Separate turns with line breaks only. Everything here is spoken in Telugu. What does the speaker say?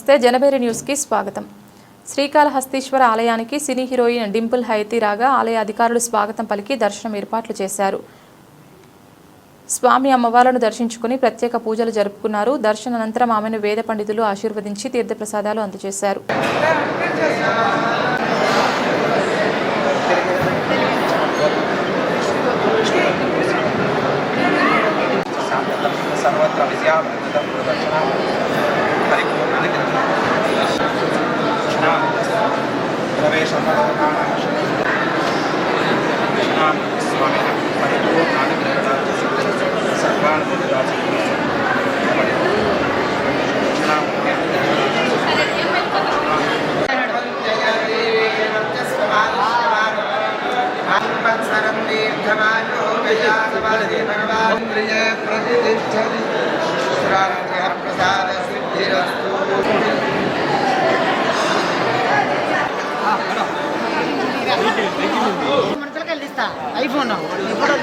నమస్తే జనబేరి న్యూస్ కి స్వాగతం. శ్రీకాళహస్తీశ్వర ఆలయానికి సినీ హీరోయిన్ డింపుల్ హైతి రాగా ఆలయ అధికారులు స్వాగతం పలికి దర్శనం ఏర్పాట్లు చేశారు. స్వామి అమ్మవార్లను దర్శించుకుని ప్రత్యేక పూజలు జరుపుకున్నారు. దర్శనానంతరం ఆమెను వేద పండితులు ఆశీర్వదించి తీర్థప్రసాదాలు అందజేశారు.
सर्वत्र विद्यावृत्तं प्रदर्शनं प्रवेशं स्वामिनः परिपूर्णानुग्रहदास्य सर्वान्
ఐఫోన్ ఇప్పుడు